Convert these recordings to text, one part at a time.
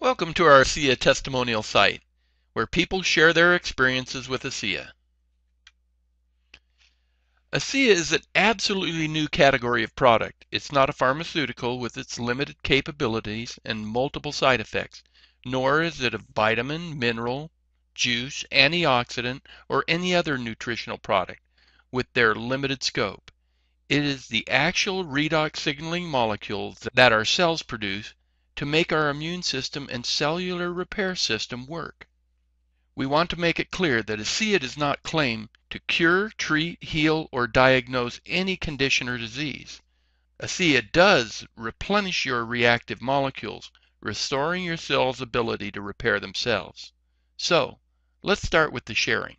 Welcome to our Akea testimonial site, where people share their experiences with Akea. Akea is an absolutely new category of product. It's not a pharmaceutical with its limited capabilities and multiple side effects, nor is it a vitamin, mineral, juice, antioxidant, or any other nutritional product with their limited scope. It is the actual redox signaling molecules that our cells produce to make our immune system and cellular repair system work. We want to make it clear that Akea does not claim to cure, treat, heal, or diagnose any condition or disease. Akea does replenish your reactive molecules, restoring your cells' ability to repair themselves. So, let's start with the sharing.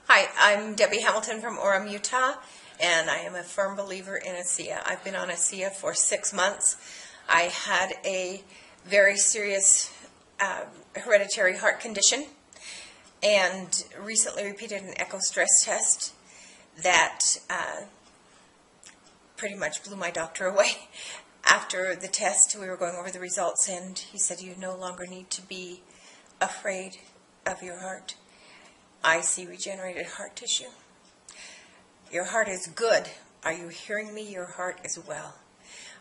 Hi, I'm Debbie Hamilton from Orem, Utah, and I am a firm believer in Akea. I've been on Akea for 6 months. I had a very serious hereditary heart condition and recently repeated an echo stress test that pretty much blew my doctor away. After the test, we were going over the results, and he said, "You no longer need to be afraid of your heart. I see regenerated heart tissue. Your heart is good. Are you hearing me? Your heart is well."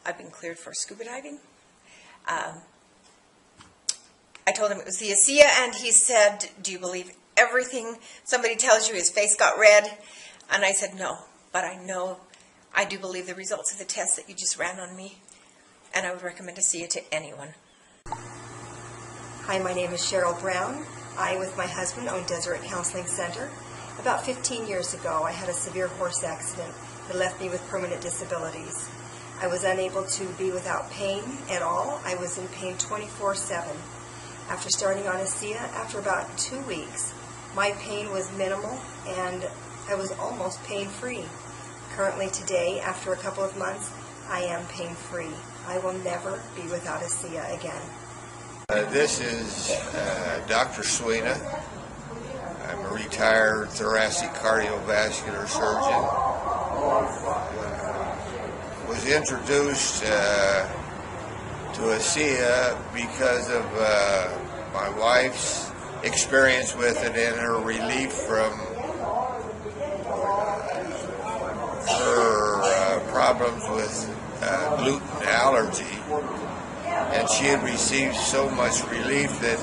I've been cleared for scuba diving. I told him it was the Akea, and he said, "Do you believe everything somebody tells you?" His face got red, and I said, "No, but I do believe the results of the test that you just ran on me, and I would recommend Akea to anyone." Hi, my name is Cheryl Brown. I, with my husband, own Deseret Counseling Center. About 15 years ago, I had a severe horse accident that left me with permanent disabilities. I was unable to be without pain at all. I was in pain 24/7. After starting on Akea, after about 2 weeks, my pain was minimal and I was almost pain-free. Currently today, after a couple of months, I am pain-free. I will never be without Akea again. This is Dr. Sweeney. I'm a retired thoracic cardiovascular surgeon. Was introduced to Akea because of my wife's experience with it and her relief from her problems with gluten allergy. And she had received so much relief that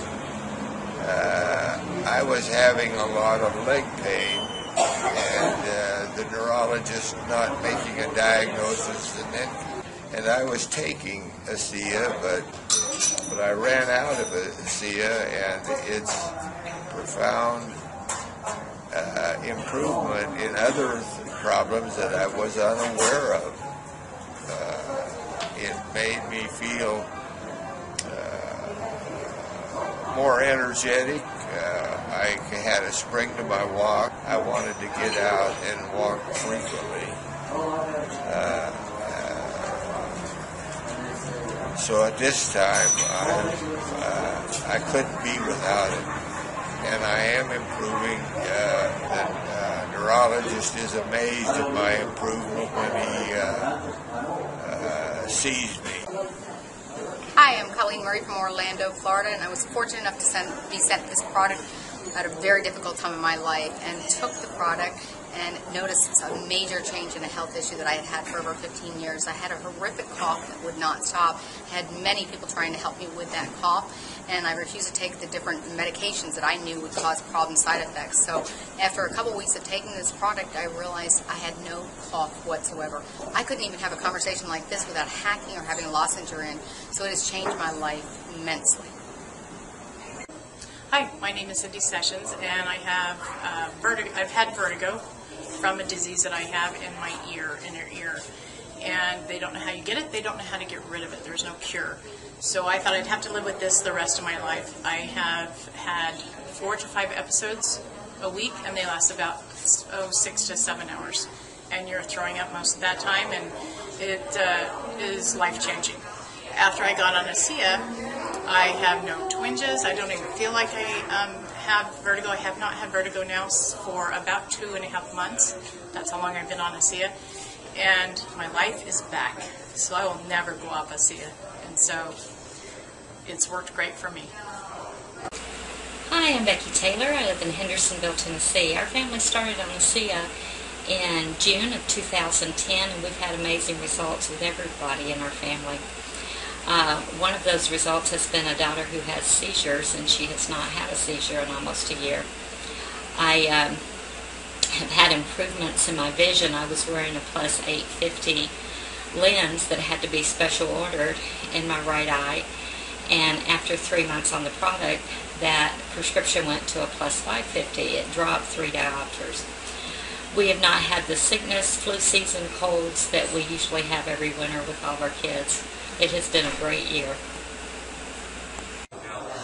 I was having a lot of leg pain, and the neurologist not making a diagnosis, and I was taking Akea, but I ran out of Akea, and its profound improvement in other problems that I was unaware of. It made me feel more energetic. I had a spring to my walk. I wanted to get out and walk frequently. So at this time, I couldn't be without it. And I am improving. The neurologist is amazed at my improvement when he sees me. Hi, I'm Colleen Murray from Orlando, Florida, and I was fortunate enough to be sent this product at a very difficult time in my life, and took the product and noticed a major change in a health issue that I had had for over 15 years. I had a horrific cough that would not stop. I had many people trying to help me with that cough, and I refused to take the different medications that I knew would cause problem side effects. So after a couple weeks of taking this product, I realized I had no cough whatsoever. I couldn't even have a conversation like this without hacking or having a lozenge in. So it has changed my life immensely. Hi, my name is Cindy Sessions, and I have vertigo. I've had vertigo from a disease that I have in my inner ear. And they don't know how you get it, they don't know how to get rid of it. There's no cure. So I thought I'd have to live with this the rest of my life. I have had 4 to 5 episodes a week, and they last about 6 to 7 hours. And you're throwing up most of that time, and it is life-changing. After I got on Akea, I have no twinges. I don't even feel like I have vertigo. I have not had vertigo now for about 2.5 months. That's how long I've been on Akea. And my life is back. So I will never go off Akea. And so it's worked great for me. Hi, I'm Becky Taylor. I live in Hendersonville, Tennessee. Our family started on Akea in June of 2010, and we've had amazing results with everybody in our family. One of those results has been a daughter who has seizures, and she has not had a seizure in almost a year. I have had improvements in my vision. I was wearing a plus 850 lens that had to be special ordered in my right eye, and after 3 months on the product, that prescription went to a plus 550. It dropped 3 diopters. We have not had the sickness, flu season, colds that we usually have every winter with all of our kids. It has been a great year.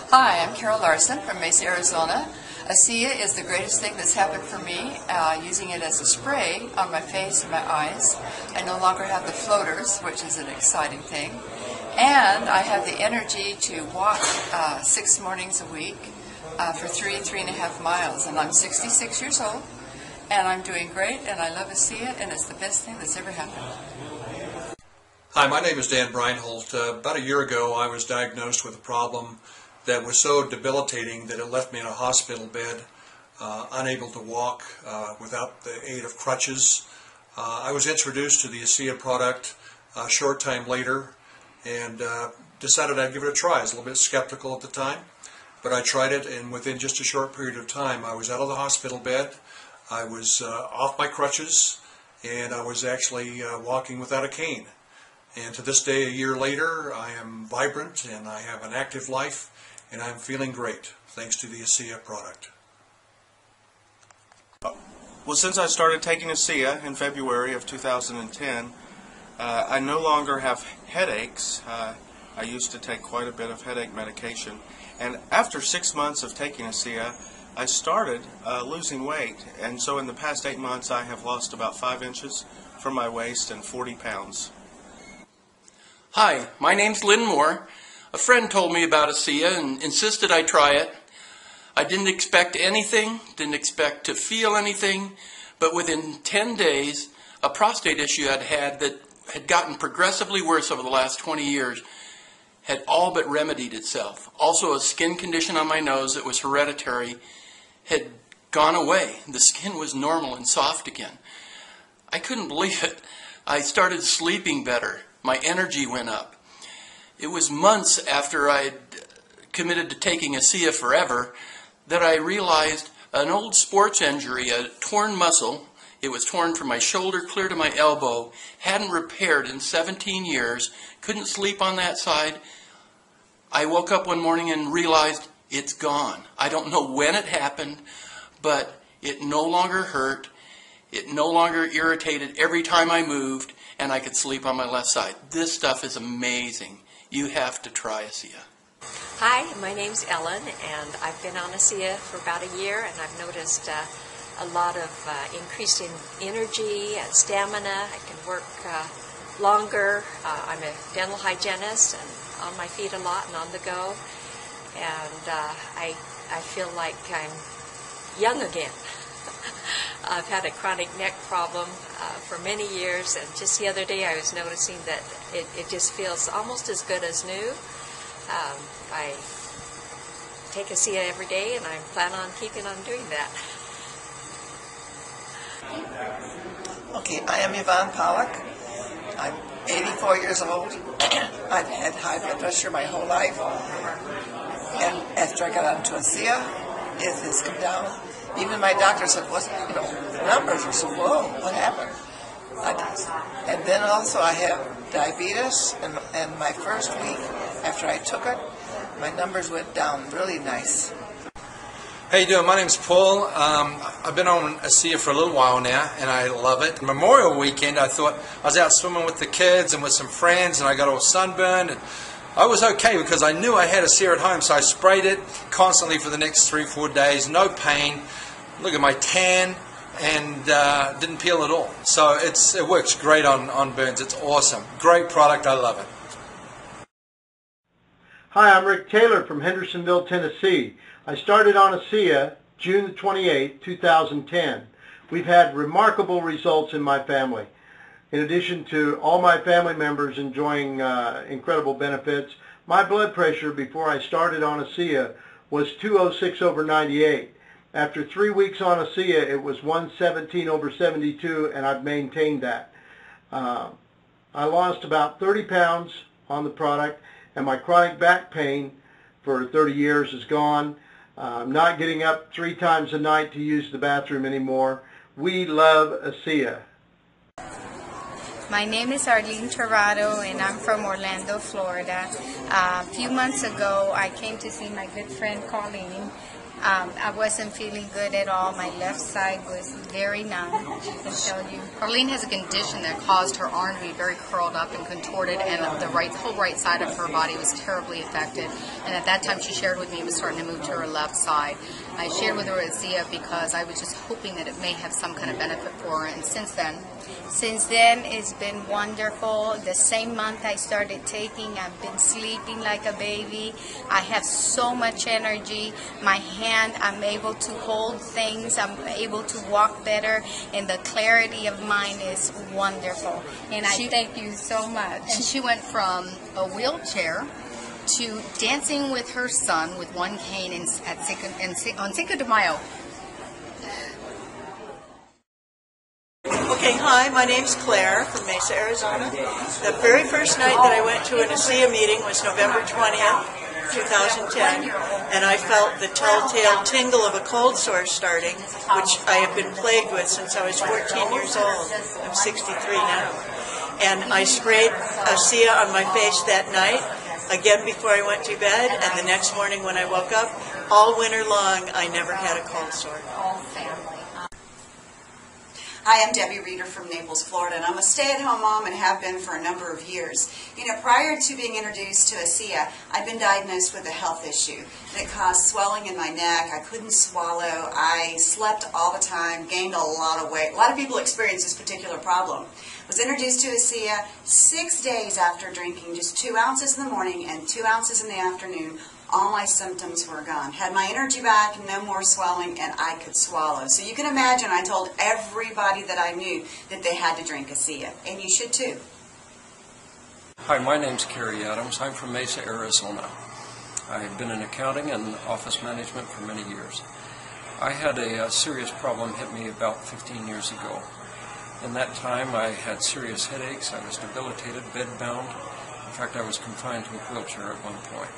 Hi, I'm Carol Larson from Mesa, Arizona. Akea is the greatest thing that's happened for me, using it as a spray on my face and my eyes. I no longer have the floaters, which is an exciting thing. And I have the energy to walk 6 mornings a week for 3.5 miles. And I'm 66 years old, and I'm doing great, and I love Akea, and it's the best thing that's ever happened. Hi, my name is Dan Breinholt. About a year ago, I was diagnosed with a problem that was so debilitating that it left me in a hospital bed, unable to walk without the aid of crutches. I was introduced to the Akea product a short time later and decided I'd give it a try. I was a little bit skeptical at the time, but I tried it, and within just a short period of time, I was out of the hospital bed, I was off my crutches, and I was actually walking without a cane. And to this day, a year later, I am vibrant and I have an active life, and I'm feeling great thanks to the Akea product. Well, since I started taking Akea in February of 2010, I no longer have headaches. I used to take quite a bit of headache medication, and after 6 months of taking Akea, I started losing weight, and so in the past 8 months I have lost about 5 inches from my waist and 40 pounds. Hi, my name's Lynn Moore. A friend told me about Akea and insisted I try it. I didn't expect anything, didn't expect to feel anything, but within 10 days, a prostate issue I'd had that had gotten progressively worse over the last 20 years had all but remedied itself. Also, a skin condition on my nose that was hereditary had gone away. The skin was normal and soft again. I couldn't believe it. I started sleeping better. My energy went up. It was months after I'd committed to taking Akea forever that I realized an old sports injury, a torn muscle, it was torn from my shoulder clear to my elbow, hadn't repaired in 17 years, couldn't sleep on that side. I woke up one morning and realized it's gone. I don't know when it happened, but it no longer hurt. It no longer irritated every time I moved, and I could sleep on my left side. This stuff is amazing. You have to try Akea. Hi, my name's Ellen, and I've been on Akea for about a year, and I've noticed a lot of increase in energy and stamina. I can work longer. I'm a dental hygienist and on my feet a lot and on the go, and I feel like I'm young again. I've had a chronic neck problem for many years, and just the other day I was noticing that it just feels almost as good as new. I take Akea every day, and I plan on keeping on doing that. Okay, I am Yvonne Pollock. I'm 84 years old. I've had high blood pressure my whole life, and after I got onto Akea, it has come down. Even my doctor said, the numbers are so low. What happened? And then also I have diabetes, and my first week after I took it, my numbers went down really nice. How you doing? My name's Paul. I've been on Akea for a little while now, and I love it. Memorial weekend, I thought I was out swimming with the kids and with some friends, and I got all sunburned, and I was okay because I knew I had Akea at home, so I sprayed it constantly for the next 3-4 days. No pain. Look at my tan, and didn't peel at all. So it works great on burns. It's awesome. Great product. I love it. Hi, I'm Rick Taylor from Hendersonville, Tennessee. I started on Akea June 28, 2010. We've had remarkable results in my family. In addition to all my family members enjoying incredible benefits, my blood pressure before I started on Akea was 206/98. After 3 weeks on Akea, it was 117/72, and I've maintained that. I lost about 30 pounds on the product, and my chronic back pain for 30 years is gone. I'm not getting up 3 times a night to use the bathroom anymore. We love Akea. My name is Arlene Torrado, and I'm from Orlando, Florida. A few months ago, I came to see my good friend Colleen. I wasn't feeling good at all. My left side was very numb, I can tell you. Arlene has a condition that caused her arm to be very curled up and contorted, and the whole right side of her body was terribly affected. And at that time, she shared with me it was starting to move to her left side. I shared with her Akea because I was just hoping that it may have some kind of benefit for her. And since then, it's been wonderful. The same month I started taking, I've been sleeping like a baby. I have so much energy. My hand, I'm able to hold things. I'm able to walk better, and the clarity of mind is wonderful. And I thank you so much. And she went from a wheelchair to dancing with her son with one cane on Cinco de Mayo. Okay, hi, my name's Claire from Mesa, Arizona. The very first night that I went to an Akea meeting was November 20th, 2010, and I felt the telltale tingle of a cold sore starting, which I have been plagued with since I was 14 years old. I'm 63 now. And I sprayed Akea on my face that night, again before I went to bed, and the next morning when I woke up. All winter long, I never had a cold sore. All family. Hi, I'm Debbie Reeder from Naples, Florida, and I'm a stay-at-home mom and have been for a number of years. You know, prior to being introduced to Akea, I'd been diagnosed with a health issue that caused swelling in my neck. I couldn't swallow. I slept all the time, gained a lot of weight. A lot of people experience this particular problem. Was introduced to Akea 6 days after drinking just 2 ounces in the morning and 2 ounces in the afternoon. All my symptoms were gone. Had my energy back, no more swelling, and I could swallow. So you can imagine I told everybody that I knew that they had to drink Akea, and you should too. Hi, my name's Kerry Adams. I'm from Mesa, Arizona. I've been in accounting and office management for many years. I had a serious problem hit me about 15 years ago. In that time, I had serious headaches. I was debilitated, bedbound. In fact, I was confined to a wheelchair at one point.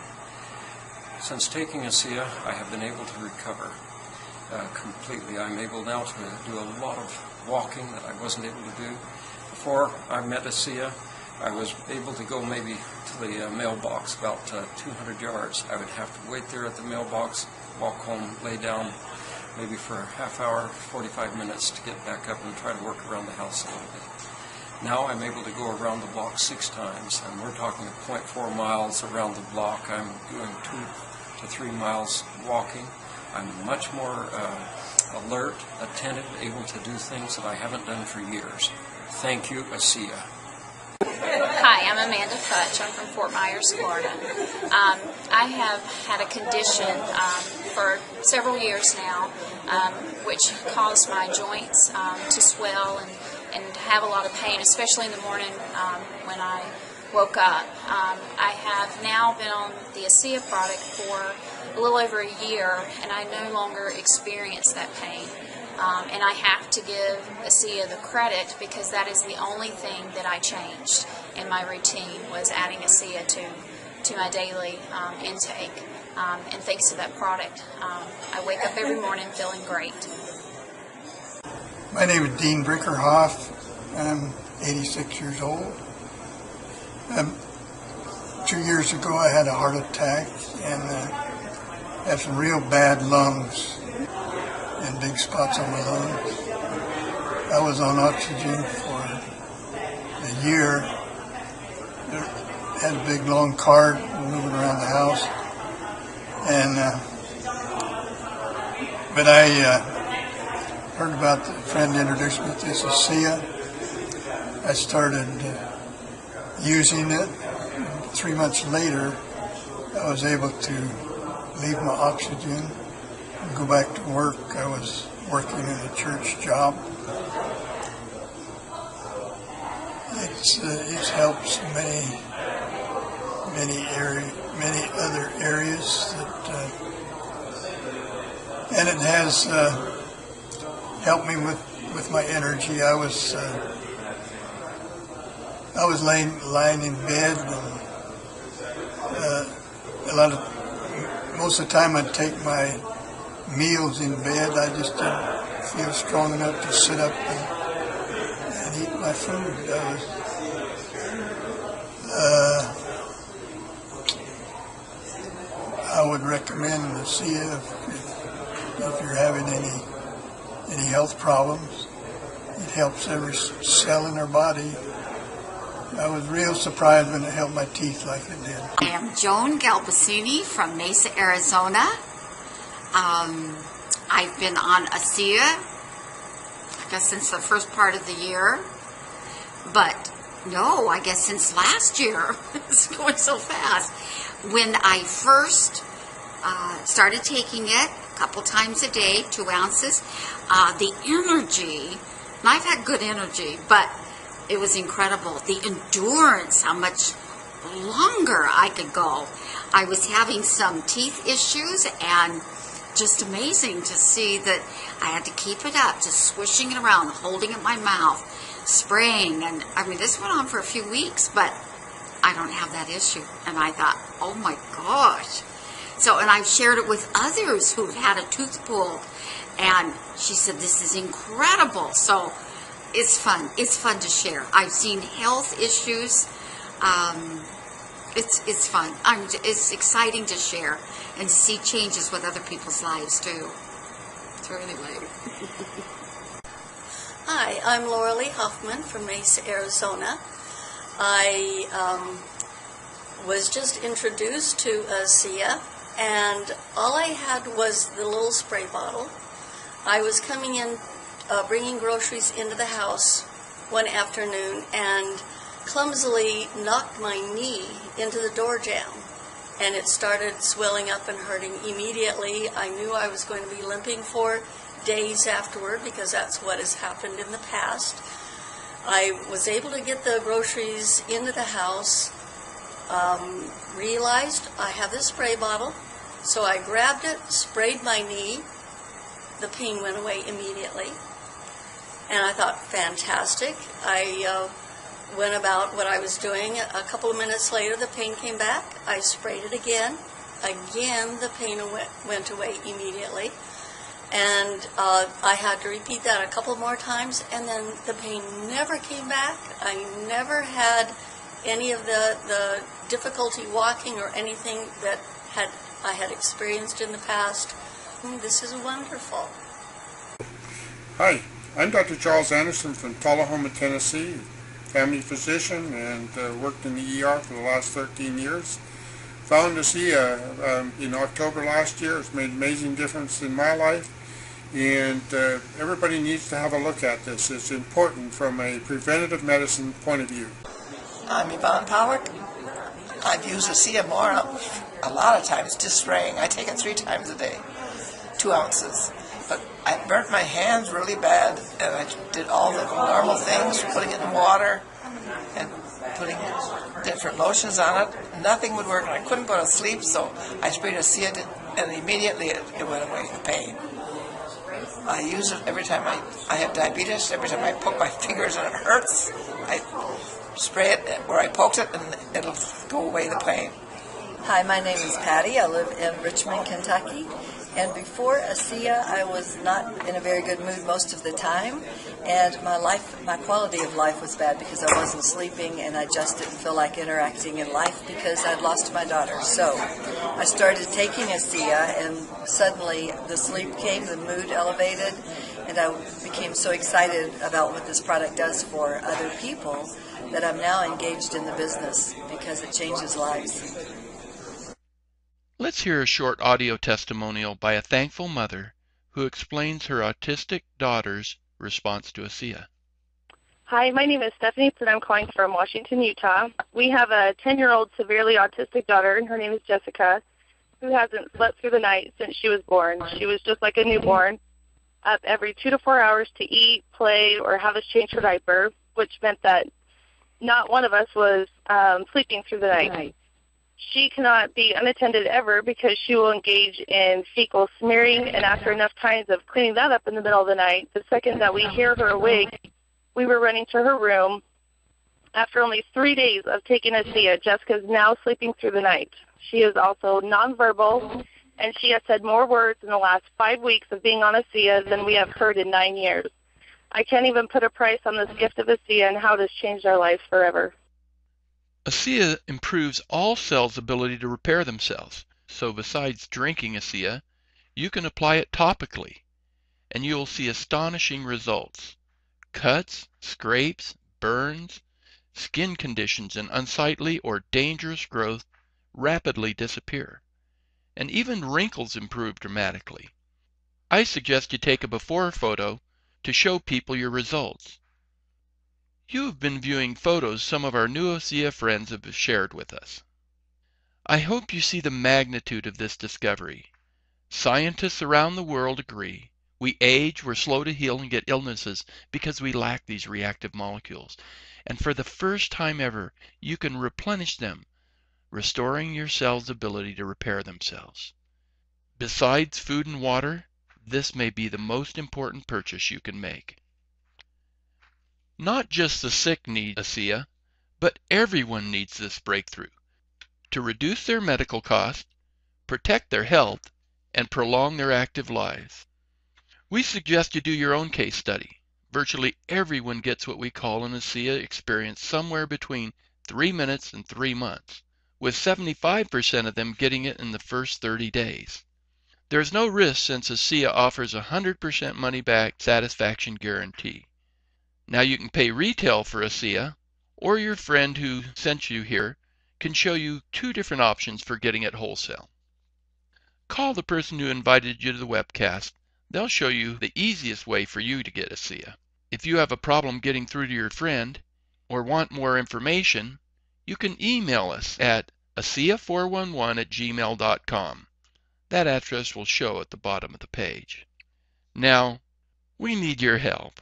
Since taking Akea, I have been able to recover completely. I'm able now to do a lot of walking that I wasn't able to do. Before I met Akea, I was able to go maybe to the mailbox about 200 yards. I would have to wait there at the mailbox, walk home, lay down maybe for a half hour, 45 minutes to get back up and try to work around the house a little bit. Now I'm able to go around the block 6 times, and we're talking 0.4 miles around the block. I'm doing 2 to 3 miles walking. I'm much more alert, attentive, able to do things that I haven't done for years. Thank you, Akea. Hi, I'm Amanda Futch. I'm from Fort Myers, Florida. I have had a condition for several years now, which caused my joints to swell and have a lot of pain, especially in the morning when I woke up. I have now been on the Akea product for a little over a year, and I no longer experience that pain. And I have to give Akea the credit because that is the only thing that I changed in my routine, was adding Akea to my daily intake. And thanks to that product, I wake up every morning feeling great. My name is Dean Brinkerhoff. I'm 86 years old. 2 years ago I had a heart attack and had some real bad lungs and big spots on my lungs. I was on oxygen for a year. Had a big long cart moving around the house. And but I heard about the friend introduced me to this Akea. I started using it. 3 months later, I was able to leave my oxygen and go back to work. I was working in a church job. it's helped so many other areas that, and it has helped me with my energy. I was lying in bed, and most of the time I'd take my meals in bed. I just didn't feel strong enough to sit up and eat my food. I would recommend Akea if you're having any health problems. It helps every cell in our body. I was real surprised when it helped my teeth like it did. I am Joan Galbacini from Mesa, Arizona. I've been on Akea, I guess, since the first part of the year. But no, I guess since last year. It's going so fast. When I first started taking it a couple times a day, 2 ounces, the energy, and I've had good energy, but it was incredible. The endurance, how much longer I could go. I was having some teeth issues, and just amazing to see that I had to keep it up, just swishing it around, holding it in my mouth, spraying. And I mean, this went on for a few weeks, but I don't have that issue. And I thought, oh my gosh. So, and I've shared it with others who've had a tooth pulled, and she said, this is incredible. So it's fun. It's fun to share. I've seen health issues. It's fun. It's exciting to share and to see changes with other people's lives too. So anyway. Hi, I'm Laura Lee Hoffman from Mesa, Arizona. I was just introduced to Akea, and all I had was the little spray bottle. I was coming in, bringing groceries into the house one afternoon, and clumsily knocked my knee into the door jamb, and it started swelling up and hurting immediately. I knew I was going to be limping for days afterward because that's what has happened in the past. I was able to get the groceries into the house, realized I have this spray bottle, so I grabbed it, sprayed my knee. The pain went away immediately, and I thought, fantastic. I went about what I was doing. A couple of minutes later, the pain came back. I sprayed it again. Again, the pain went away immediately. And I had to repeat that a couple more times, and then the pain never came back. I never had any of the difficulty walking or anything that I had experienced in the past. This is wonderful. Hi, I'm Dr. Charles Anderson from Tullahoma, Tennessee, family physician, and worked in the ER for the last 13 years. Found Akea in October last year. It's made an amazing difference in my life, and everybody needs to have a look at this. It's important from a preventative medicine point of view. I'm Yvonne Pollock. I've used Akea more, a lot of times, just spraying. I take it 3 times a day, 2 ounces. But I burnt my hands really bad, and I did all the normal things, putting it in water and putting different lotions on it. Nothing would work, and I couldn't go to sleep, so I sprayed Akea, and immediately it went away, the pain. I use it every time I have diabetes. Every time I poke my fingers and it hurts, I spray it where I poked it, and it'll go away the pain. Hi, my name is Patty. I live in Richmond, Kentucky. And before Akea, I was not in a very good mood most of the time, and my quality of life was bad because I wasn't sleeping, and I just didn't feel like interacting in life because I'd lost my daughter. So I started taking Akea, and suddenly the sleep came, the mood elevated, and I became so excited about what this product does for other people that I'm now engaged in the business because it changes lives. Let's hear a short audio testimonial by a thankful mother who explains her autistic daughter's response to Akea. Hi, my name is Stephanie, and I'm calling from Washington, Utah. We have a 10-year-old severely autistic daughter, and her name is Jessica, who hasn't slept through the night since she was born. She was just like a newborn, up every 2 to 4 hours to eat, play, or have us change her diaper, which meant that not one of us was sleeping through the night. She cannot be unattended ever because she will engage in fecal smearing, and after enough times of cleaning that up in the middle of the night, the second that we hear her awake, we were running to her room. After only 3 days of taking Akea, Jessica's now sleeping through the night. She is also nonverbal, and she has said more words in the last 5 weeks of being on Akea than we have heard in 9 years. I can't even put a price on this gift of Akea and how it has changed our lives forever. Akea improves all cells' ability to repair themselves. So besides drinking Akea, you can apply it topically, and you will see astonishing results. Cuts, scrapes, burns, skin conditions, and unsightly or dangerous growth rapidly disappear, and even wrinkles improve dramatically. I suggest you take a before photo to show people your results. You have been viewing photos some of our new Akea friends have shared with us. I hope you see the magnitude of this discovery. Scientists around the world agree. We age, we're slow to heal, and get illnesses because we lack these reactive molecules. And for the first time ever, you can replenish them, restoring your cells' ability to repair themselves. Besides food and water, this may be the most important purchase you can make. Not just the sick need Akea, but everyone needs this breakthrough to reduce their medical costs, protect their health, and prolong their active lives. We suggest you do your own case study. Virtually everyone gets what we call an Akea experience somewhere between 3 minutes and 3 months, with 75% of them getting it in the first 30 days. There is no risk since Akea offers a 100% money-back satisfaction guarantee. Now you can pay retail for Akea, or your friend who sent you here can show you 2 different options for getting it wholesale. Call the person who invited you to the webcast. They'll show you the easiest way for you to get Akea. If you have a problem getting through to your friend or want more information, you can email us at akea411@gmail.com. That address will show at the bottom of the page. Now, we need your help.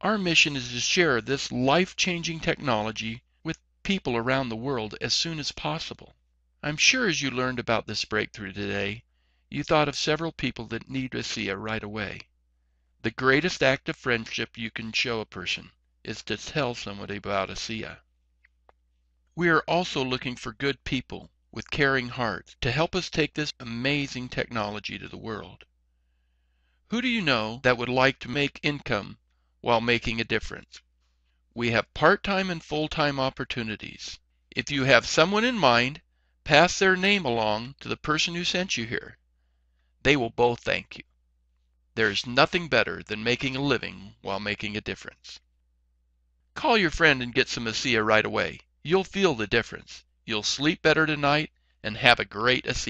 Our mission is to share this life-changing technology with people around the world as soon as possible. I'm sure as you learned about this breakthrough today, you thought of several people that need Akea right away. The greatest act of friendship you can show a person is to tell somebody about Akea. We are also looking for good people with caring hearts to help us take this amazing technology to the world. Who do you know that would like to make income while making a difference? We have part-time and full-time opportunities. If you have someone in mind, pass their name along to the person who sent you here. They will both thank you. There is nothing better than making a living while making a difference. Call your friend and get some Akea right away. You'll feel the difference. You'll sleep better tonight and have a great Akea.